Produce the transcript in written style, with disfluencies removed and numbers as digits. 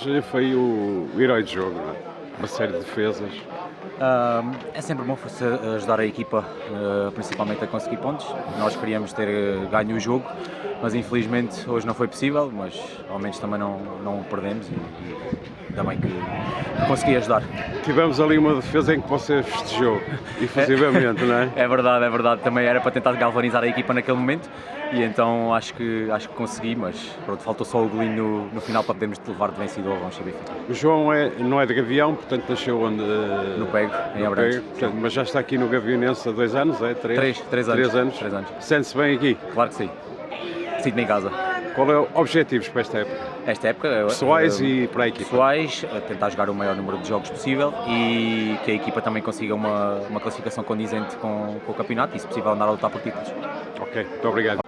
Já foi o herói de jogo, não é? Uma série de defesas. É sempre bom ajudar a equipa, principalmente a conseguir pontos. Nós queríamos ter ganho o jogo, mas infelizmente hoje não foi possível, mas ao menos também não o perdemos e ainda bem que consegui ajudar. Tivemos ali uma defesa em que você festejou, efusivamente, não é? É verdade, também era para tentar galvanizar a equipa naquele momento e então acho que consegui, mas pronto, faltou só o golinho no final para podermos levar de vencido ao Roncha Benfica. O João não é de Gavião, portanto nasceu onde? No Pego, em No Abrantes. Pego, portanto, mas já está aqui no Gavionense há 2 anos, é? Três anos. 3 anos. Sente-se bem aqui? Claro que sim. Sinto-me em casa. Qual é o objetivos para esta época? Esta época, Pessoais e para a equipa? Pessoais, tentar jogar o maior número de jogos possível e que a equipa também consiga uma classificação condizente com o campeonato e, se possível, andar a lutar por títulos. Ok, muito obrigado.